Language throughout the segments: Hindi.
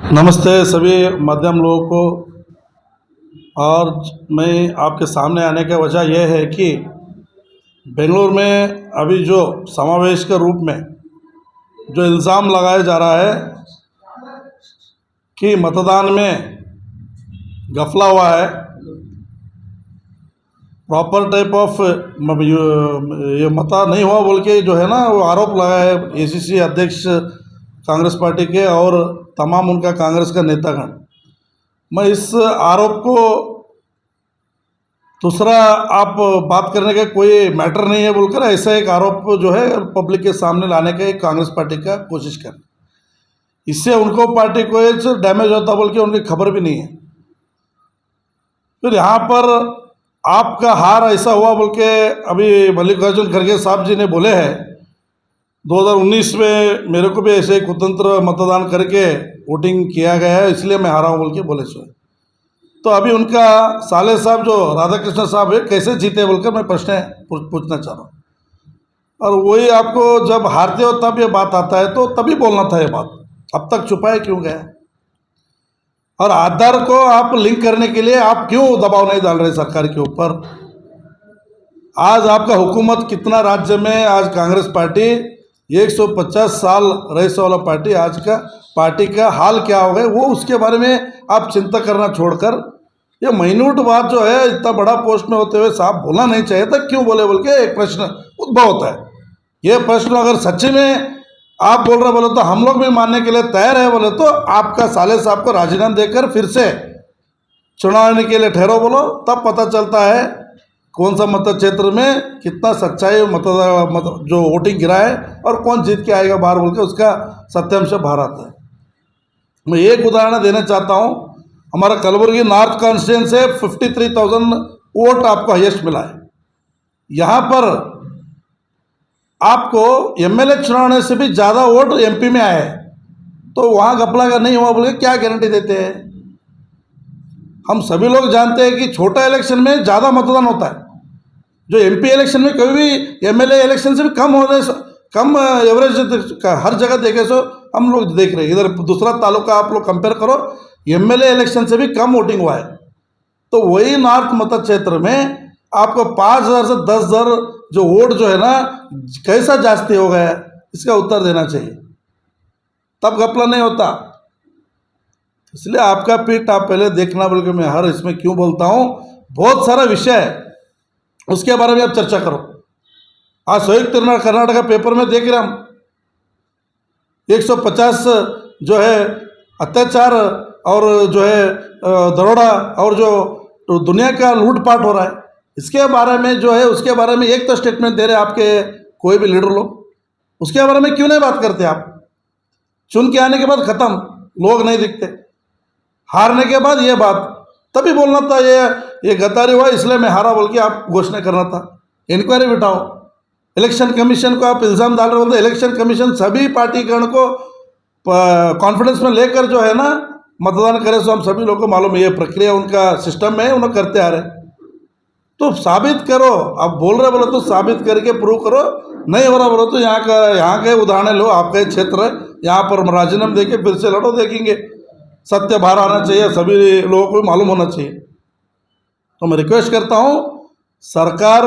नमस्ते सभी मध्यम लोगों को। और मैं आपके सामने आने का वजह यह है कि बेंगलुरु में अभी जो समावेश के रूप में जो इल्ज़ाम लगाया जा रहा है कि मतदान में गफला हुआ है, प्रॉपर टाइप ऑफ ये मता नहीं हुआ बोल के जो है ना वो आरोप लगा है एसीसी अध्यक्ष कांग्रेस पार्टी के और तमाम उनका कांग्रेस का नेतागण। मैं इस आरोप को दूसरा आप बात करने का कोई मैटर नहीं है बोलकर ऐसा एक आरोप जो है पब्लिक के सामने लाने का एक कांग्रेस पार्टी का कोशिश कर, इससे उनको पार्टी को डैमेज होता बोल के उनकी खबर भी नहीं है। फिर यहाँ पर आपका हार ऐसा हुआ बोल के अभी मल्लिकार्जुन खड़गे साहब जी ने बोले हैं 2019 में मेरे को भी ऐसे स्वतंत्र मतदान करके वोटिंग किया गया है इसलिए मैं हारा हूँ बोल के बोले सो। तो अभी उनका साले साहब जो राधाकृष्ण साहब है कैसे जीते बोलकर मैं प्रश्न पूछना चाह रहा हूँ। और वही आपको जब हारते हो तब ये बात आता है तो तभी बोलना था ये बात, अब तक छुपाए क्यों गया? और आधार को आप लिंक करने के लिए आप क्यों दबाव नहीं डाल रहे सरकार के ऊपर? आज आपका हुकूमत कितना राज्य में, आज कांग्रेस पार्टी 150 साल रईस वाला पार्टी, आज का पार्टी का हाल क्या हो गए वो उसके बारे में आप चिंता करना छोड़कर ये माइन्यूट बात जो है इतना बड़ा पोस्ट में होते हुए साहब बोलना नहीं चाहिए था, क्यों बोले बोल के एक प्रश्न उद्भव होता है। ये प्रश्न अगर सच्ची में आप बोल रहे बोले तो हम लोग भी मानने के लिए तैयार है, बोले तो आपका साले साहब को राजीनामा देकर फिर से चुनाव के लिए ठहरो बोलो, तब पता चलता है कौन सा मत क्षेत्र में कितना सच्चाई जो वोटिंग गिरा है और कौन जीत के आएगा बाहर बोल के उसका सत्यांश बाहर आता है। मैं एक उदाहरण देना चाहता हूँ, हमारा कलबुर्गी नॉर्थ कॉन्स्टिट्यूंसी से 53,000 वोट आपको हाईएस्ट मिला है। यहाँ पर आपको एमएलए चुनाव से भी ज़्यादा वोट एमपी में आए, तो वहाँ घपला का नहीं हुआ बोल के क्या गारंटी देते हैं? हम सभी लोग जानते हैं कि छोटा इलेक्शन में ज़्यादा मतदान होता है, जो एमपी इलेक्शन में कभी भी एमएलए इलेक्शन से भी कम होने कम एवरेज हर जगह देखे सो हम लोग देख रहे हैं। इधर दूसरा तालुका आप लोग कंपेयर करो, एमएलए इलेक्शन से भी कम वोटिंग हुआ है। तो वही नॉर्थ मत क्षेत्र में आपको 5,000 से 10,000 जो वोट जो है ना कैसा जास्ती हो गया है, इसका उत्तर देना चाहिए, तब घपला नहीं होता। इसलिए आपका पीठ आप पहले देखना बोल के मैं हर इसमें क्यों बोलता हूँ। बहुत सारा विषय है उसके बारे में आप चर्चा करो। आज संयुक्त कर्नाटक पेपर में देख रहे हम 150 जो है अत्याचार और जो है दरोड़ा और जो दुनिया का लूटपाट हो रहा है, इसके बारे में जो है उसके बारे में एक तो स्टेटमेंट दे रहे आपके कोई भी लीडर लोग, उसके बारे में क्यों नहीं बात करते आप? चुन के आने के बाद ख़त्म, लोग नहीं दिखते, हारने के बाद ये बात तभी बोलना था ये गद्दारी हुआ इसलिए मैं हारा बोल के आप घोषणा करना था। इंक्वायरी बिठाओ, इलेक्शन कमीशन को आप इल्ज़ाम डाल रहे बोलते, इलेक्शन कमीशन सभी पार्टीगण को कॉन्फिडेंस में लेकर जो है ना मतदान करे, सो हम सभी लोगों को मालूम है ये प्रक्रिया उनका सिस्टम में उन्हें करते आ रहे। तो साबित करो, आप बोल रहे बोलो तो साबित करके प्रूव करो, नहीं हो रहा बोलो तो यहाँ के उदाहरण लो, आपका क्षेत्र यहाँ पर राजीनामा देके फिर से लड़ो, देखेंगे सत्य बाहर आना चाहिए, सभी लोगों को मालूम होना चाहिए। तो मैं रिक्वेस्ट करता हूँ सरकार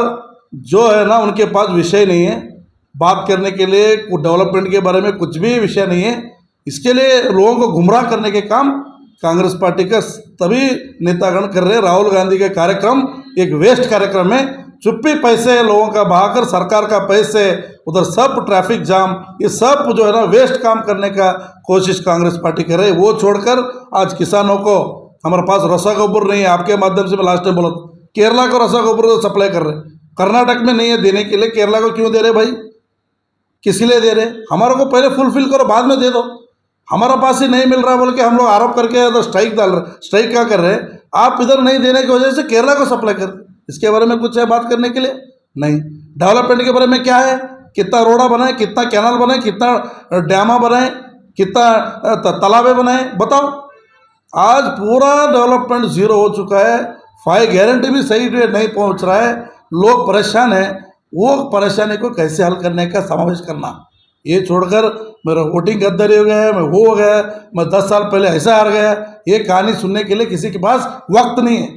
जो है ना उनके पास विषय नहीं है बात करने के लिए, डेवलपमेंट के बारे में कुछ भी विषय नहीं है, इसके लिए लोगों को गुमराह करने के काम कांग्रेस पार्टी का तभी नेतागण कर रहे हैं। राहुल गांधी का कार्यक्रम एक वेस्ट कार्यक्रम है, चुप्पी पैसे लोगों का बहाकर सरकार का पैसे उधर सब ट्रैफिक जाम, ये सब जो है ना वेस्ट काम करने का कोशिश कांग्रेस पार्टी कर रही है। वो छोड़कर आज किसानों को हमारे पास रसगोबर नहीं है, आपके माध्यम से मैं लास्ट टाइम बोला था केरला को रसगोबर सप्लाई कर रहे, कर्नाटक में नहीं है देने के लिए, केरला को क्यों दे रहे भाई? किस लिए दे रहे? हमारे को पहले फुलफिल करो बाद में दे दो, हमारा पास ही नहीं मिल रहा बोल के हम लोग आरोप करके तो स्ट्राइक डाल रहे। स्ट्राइक क्या कर रहे हैं आप? इधर नहीं देने की वजह से केरला को सप्लाई कर, इसके बारे में कुछ है बात करने के लिए? नहीं। डेवलपमेंट के बारे में क्या है? कितना रोड़ा बनाए, कितना कैनाल बनाए, कितना डैमा बनाए, कितना तालाबे बनाए, बताओ। आज पूरा डेवलपमेंट जीरो हो चुका है, 5 गारंटी भी सही नहीं पहुंच रहा है, लोग परेशान हैं। वो परेशानी को कैसे हल करने का समावेश करना, ये छोड़कर मेरा वोटिंग गद्दारी हो गया है, मैं वो हो गया, मैं 10 साल पहले ऐसा हार गया, ये कहानी सुनने के लिए किसी के पास वक्त नहीं है।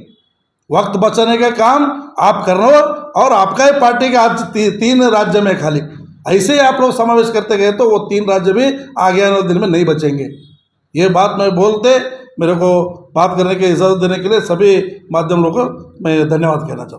वक्त बचाने का काम आप कर रहे हो और आपका ही पार्टी का आज 3 राज्य में खाली, ऐसे ही आप लोग समावेश करते गए तो वो 3 राज्य भी आगे आने वाले दिन में नहीं बचेंगे। ये बात मैं बोलते मेरे को बात करने की इजाज़त देने के लिए सभी माध्यम लोगों को मैं धन्यवाद कहना चाहता हूँ।